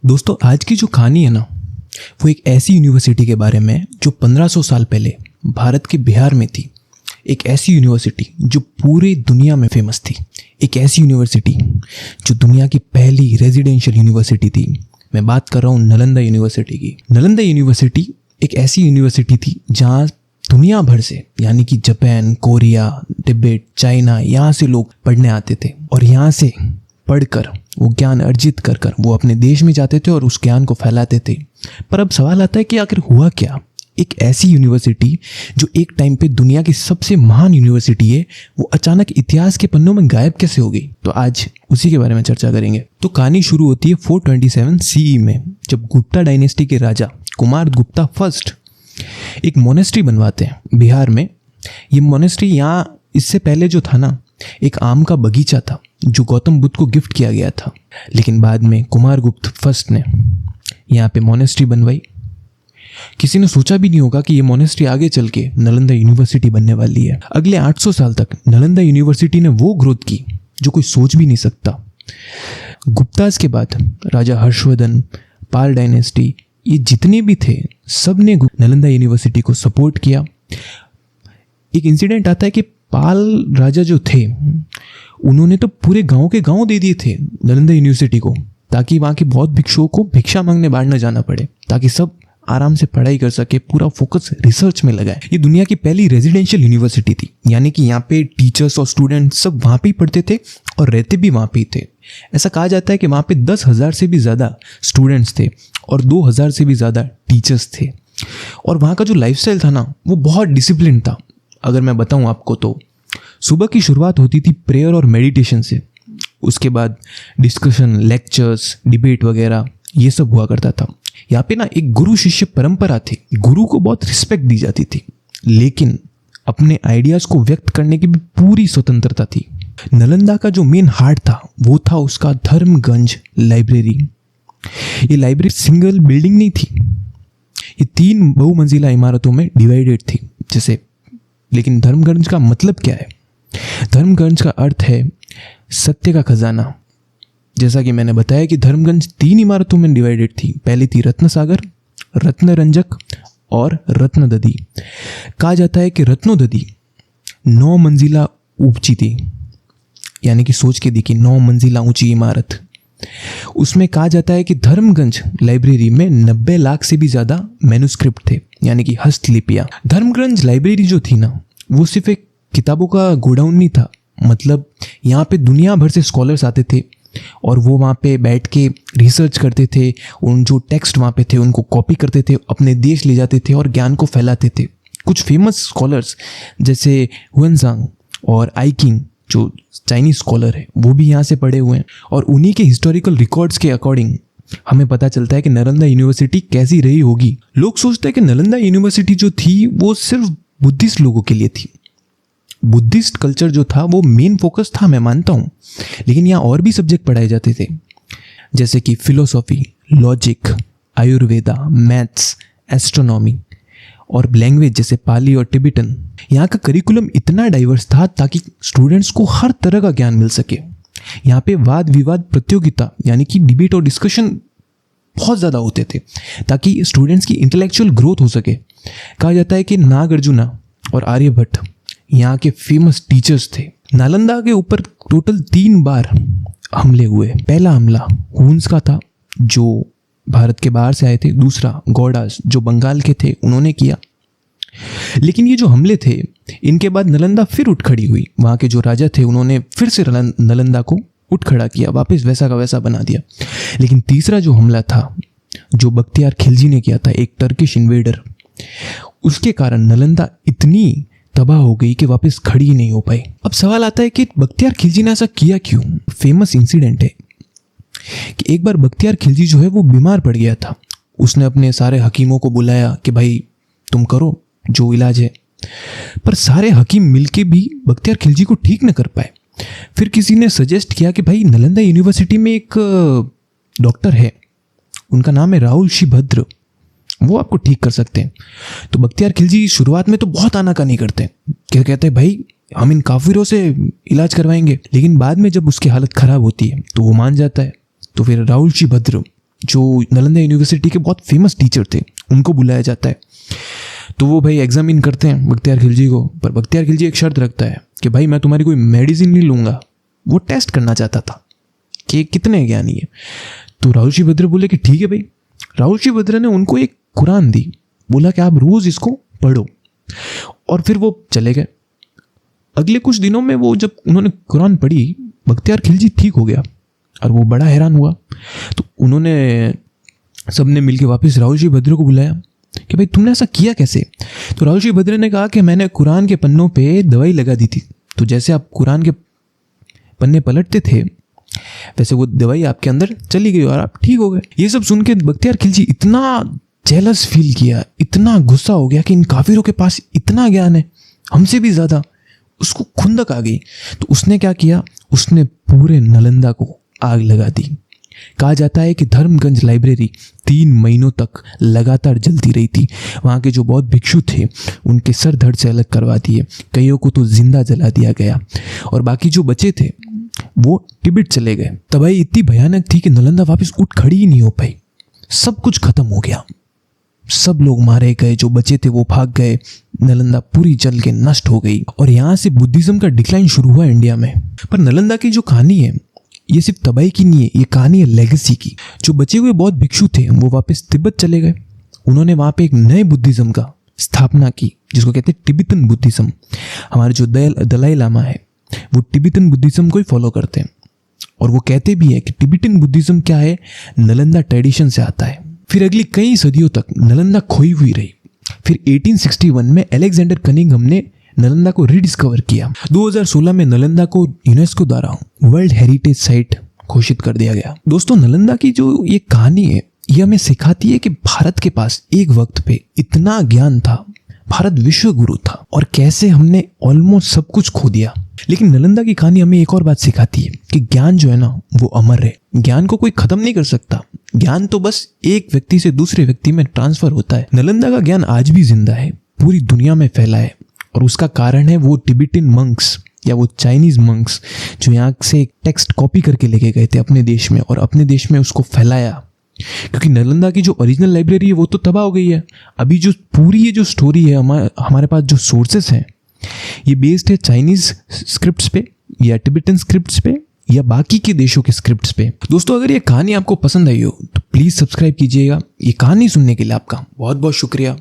दोस्तों आज की जो कहानी है ना, वो एक ऐसी यूनिवर्सिटी के बारे में जो 1500 साल पहले भारत के बिहार में थी। एक ऐसी यूनिवर्सिटी जो पूरी दुनिया में फेमस थी। एक ऐसी यूनिवर्सिटी जो दुनिया की पहली रेजिडेंशियल यूनिवर्सिटी थी। मैं बात कर रहा हूँ नालंदा यूनिवर्सिटी की। नालंदा यूनिवर्सिटी एक ऐसी यूनिवर्सिटी थी जहाँ दुनिया भर से, यानी कि जापान, कोरिया, तिब्बत, चाइना, यहाँ से लोग पढ़ने आते थे और यहाँ से पढ़कर वो ज्ञान अर्जित कर कर वो अपने देश में जाते थे और उस ज्ञान को फैलाते थे। पर अब सवाल आता है कि आखिर हुआ क्या? एक ऐसी यूनिवर्सिटी जो एक टाइम पे दुनिया की सबसे महान यूनिवर्सिटी है, वो अचानक इतिहास के पन्नों में गायब कैसे हो गई? तो आज उसी के बारे में चर्चा करेंगे। तो कहानी शुरू होती है 427 सीई में, जब गुप्ता डायनेस्टी के राजा कुमार गुप्ता फर्स्ट एक मोनेस्ट्री बनवाते हैं बिहार में। ये मोनेस्ट्री यहाँ इससे पहले जो था ना, एक आम का बगीचा था जो गौतम बुद्ध को गिफ्ट किया गया था। लेकिन बाद में कुमार गुप्त फर्स्ट ने यहाँ पे मोनेस्ट्री बनवाई। किसी ने सोचा भी नहीं होगा कि ये मोनेस्ट्री आगे चल के नालंदा यूनिवर्सिटी बनने वाली है। अगले 800 साल तक नालंदा यूनिवर्सिटी ने वो ग्रोथ की जो कोई सोच भी नहीं सकता। गुप्तास के बाद राजा हर्षवर्धन, पाल डायनेस्टी, ये जितने भी थे सब ने नालंदा यूनिवर्सिटी को सपोर्ट किया। एक इंसिडेंट आता है कि पाल राजा जो थे उन्होंने तो पूरे गांव के गांव दे दिए थे नालंदा यूनिवर्सिटी को, ताकि वहाँ के बौद्ध भिक्षुओं को भिक्षा मांगने बाहर न जाना पड़े, ताकि सब आराम से पढ़ाई कर सके, पूरा फोकस रिसर्च में लगाए। ये दुनिया की पहली रेजिडेंशियल यूनिवर्सिटी थी, यानी कि यहाँ पे टीचर्स और स्टूडेंट सब वहाँ पे ही पढ़ते थे और रहते भी वहाँ पे ही थे। ऐसा कहा जाता है कि वहाँ पे 10,000 से भी ज़्यादा स्टूडेंट्स थे और 2,000 से भी ज़्यादा टीचर्स थे। और वहाँ का जो लाइफस्टाइल था ना, वो बहुत डिसिप्लिन था। अगर मैं बताऊँ आपको तो सुबह की शुरुआत होती थी प्रेयर और मेडिटेशन से, उसके बाद डिस्कशन, लेक्चर्स, डिबेट वगैरह ये सब हुआ करता था। यहाँ पे ना एक गुरु शिष्य परंपरा थी। गुरु को बहुत रिस्पेक्ट दी जाती थी, लेकिन अपने आइडियाज़ को व्यक्त करने की भी पूरी स्वतंत्रता थी। नालंदा का जो मेन हार्ट था वो था उसका धर्मगंज लाइब्रेरी। ये लाइब्रेरी सिंगल बिल्डिंग नहीं थी, ये 3 बहुमंजिला इमारतों में डिवाइडेड थी जैसे। लेकिन धर्मगंज का मतलब क्या है? धर्मगंज का अर्थ है सत्य का खजाना। जैसा कि मैंने बताया कि धर्मगंज 3 इमारतों में डिवाइडेड थी। पहली थी रत्नसागर, रत्नरंजक और रत्नददी। कहा जाता है कि रत्नोददी 9 मंजिला ऊंची थी, यानी कि सोच के देखिए 9 मंजिला ऊंची इमारत। उसमें कहा जाता है कि धर्मगंज लाइब्रेरी में 90 लाख से भी ज़्यादा मैन्युस्क्रिप्ट थे, यानी कि हस्तलिपियाँ। धर्मगंज लाइब्रेरी जो थी ना, वो सिर्फ एक किताबों का गोडाउन नहीं था। मतलब यहाँ पे दुनिया भर से स्कॉलर्स आते थे और वो वहाँ पे बैठ के रिसर्च करते थे। उन जो टेक्स्ट वहाँ पे थे उनको कॉपी करते थे, अपने देश ले जाते थे और ज्ञान को फैलाते थे। कुछ फेमस स्कॉलर्स जैसे हुएनसांग और आई किंग जो चाइनीज स्कॉलर है, वो भी यहाँ से पढ़े हुए हैं। और उन्हीं के हिस्टोरिकल रिकॉर्ड्स के अकॉर्डिंग हमें पता चलता है कि नालंदा यूनिवर्सिटी कैसी रही होगी। लोग सोचते हैं कि नालंदा यूनिवर्सिटी जो थी वो सिर्फ बुद्धिस्ट लोगों के लिए थी। बुद्धिस्ट कल्चर जो था वो मेन फोकस था, मैं मानता हूँ, लेकिन यहाँ और भी सब्जेक्ट पढ़ाए जाते थे जैसे कि philosophy, logic, Ayurveda, maths, astronomy और लैंग्वेज जैसे पाली और टिबेटन। यहाँ का करिकुलम इतना डाइवर्स था ताकि स्टूडेंट्स को हर तरह का ज्ञान मिल सके। यहाँ पे वाद विवाद प्रतियोगिता, यानी कि डिबेट और डिस्कशन बहुत ज़्यादा होते थे ताकि स्टूडेंट्स की इंटेलेक्चुअल ग्रोथ हो सके। कहा जाता है कि नागार्जुना और आर्यभट्ट यहाँ के फेमस टीचर्स थे। नालंदा के ऊपर टोटल 3 बार हमले हुए। पहला हमला हुन्स का था जो भारत के बाहर से आए थे, दूसरा गौड़ास जो बंगाल के थे उन्होंने किया। लेकिन ये जो हमले थे, इनके बाद नालंदा फिर उठ खड़ी हुई। वहाँ के जो राजा थे उन्होंने फिर से नालंदा को उठ खड़ा किया, वापस वैसा का वैसा बना दिया। लेकिन तीसरा जो हमला था जो बख्तियार खिलजी ने किया था, एक टर्किश इन्वेडर, उसके कारण नालंदा इतनी तबाह हो गई कि वापस खड़ी ही नहीं हो पाई। अब सवाल आता है कि बख्तियार खिलजी ने ऐसा किया क्यों? फेमस इंसिडेंट है कि एक बार बख्तियार खिलजी जो है वो बीमार पड़ गया था। उसने अपने सारे हकीमों को बुलाया कि भाई तुम करो जो इलाज है, पर सारे हकीम मिलके भी बख्तियार खिलजी को ठीक न कर पाए। फिर किसी ने सजेस्ट किया कि भाई नालंदा यूनिवर्सिटी में एक डॉक्टर है, उनका नाम है राहुल श्रीभद्र, वो आपको ठीक कर सकते हैं। तो बख्तियार खिलजी शुरुआत में तो बहुत आनाकानी करते हैं, क्या कहते हैं भाई हम इन काफिरों से इलाज करवाएंगे। लेकिन बाद में जब उसकी हालत ख़राब होती है तो वो मान जाता है। तो फिर राहुल श्रीभद्र जो नालंदा यूनिवर्सिटी के बहुत फेमस टीचर थे, उनको बुलाया जाता है। तो वो भाई एग्जामिन करते हैं बख्तियार खिलजी को, पर बख्तियार खिलजी एक शर्त रखता है कि भाई मैं तुम्हारी कोई मेडिसिन नहीं लूँगा। वो टेस्ट करना चाहता था कि कितने ज्ञानी है। तो राहुल श्री भद्र बोले कि ठीक है भाई। राहुल श्री भद्र ने उनको एक कुरान दी, बोला कि आप रोज़ इसको पढ़ो, और फिर वो चले गए। अगले कुछ दिनों में वो जब उन्होंने कुरान पढ़ी, बख्तियार खिलजी ठीक हो गया और वो बड़ा हैरान हुआ। तो उन्होंने सबने मिलकर वापस राहुल श्री भद्र को बुलाया कि भाई तुमने ऐसा किया कैसे। तो राहुल श्री भद्र ने कहा कि मैंने कुरान के पन्नों पे दवाई लगा दी थी, तो जैसे आप कुरान के पन्ने पलटते थे वैसे वो दवाई आपके अंदर चली गई और आप ठीक हो गए। ये सब सुन के बख्तियार खिलजी इतना जेलस फील किया, इतना गुस्सा हो गया कि इन काफिरों के पास इतना ज्ञान है, हमसे भी ज़्यादा। उसको खुंदक आ गई। तो उसने क्या किया, उसने पूरे नालंदा को आग लगा दी। कहा जाता है कि धर्मगंज लाइब्रेरी 3 महीनों तक लगातार जलती रही थी। वहाँ के जो बौद्ध भिक्षु थे उनके सर धड़ से अलग करवा दिए, कईयों को तो जिंदा जला दिया गया, और बाकी जो बचे थे वो तिब्बत चले गए। तबाही इतनी भयानक थी कि नालंदा वापस उठ खड़ी ही नहीं हो पाई। सब कुछ खत्म हो गया, सब लोग मारे गए, जो बचे थे वो भाग गए। नालंदा पूरी जल के नष्ट हो गई और यहाँ से बुद्धिज्म का डिक्लाइन शुरू हुआ इंडिया में। पर नालंदा की जो कहानी है ये सिर्फ तबाही की नहीं है, ये कहानी है लेगेसी की। जो बचे हुए बौद्ध भिक्षु थे वो वापस तिब्बत चले गए। उन्होंने वहाँ पे एक नए बुद्धिज्म का स्थापना की जिसको कहते हैं टिबेटन बुद्धिज्म। हमारे जो दलाई लामा है वो टिबेटन बुद्धिज्म को ही फॉलो करते हैं, और वो कहते भी है कि टिबेटन बुद्धिज्म क्या है, नालंदा ट्रेडिशन से आता है। फिर अगली कई सदियों तक नालंदा खोई हुई रही। फिर 1861 में अलेक्जेंडर कनिंघम ने नालंदा को रीडिस्कवर किया। 2016 में नालंदा को यूनेस्को द्वारा वर्ल्ड हेरिटेज साइट घोषित कर दिया गया। दोस्तों, नालंदा की जो ये कहानी है ये हमें सिखाती है कि भारत के पास एक वक्त पे इतना ज्ञान था, भारत विश्व गुरु था, और कैसे हमने ऑलमोस्ट सब कुछ खो दिया। लेकिन नालंदा की कहानी हमें एक और बात सिखाती है कि ज्ञान जो है ना वो अमर है। ज्ञान को कोई खत्म नहीं कर सकता। ज्ञान तो बस एक व्यक्ति से दूसरे व्यक्ति में ट्रांसफर होता है। नालंदा का ज्ञान आज भी जिंदा है, पूरी दुनिया में फैला है, और उसका कारण है वो टिबेटन मंक्स या वो चाइनीज मंक्स जो यहाँ से एक टेक्स्ट कॉपी करके लेके गए थे अपने देश में, और अपने देश में उसको फैलाया। क्योंकि नालंदा की जो ओरिजिनल लाइब्रेरी है वो तो तबाह हो गई है। अभी जो पूरी ये जो स्टोरी है, हमारे पास जो सोर्सेस हैं ये बेस्ड है चाइनीज स्क्रिप्ट्स पे या टिबेटन स्क्रिप्ट्स पे या बाकी के देशों के स्क्रिप्ट्स पे। दोस्तों, अगर ये कहानी आपको पसंद आई हो तो प्लीज़ सब्सक्राइब कीजिएगा। ये कहानी सुनने के लिए आपका बहुत बहुत शुक्रिया।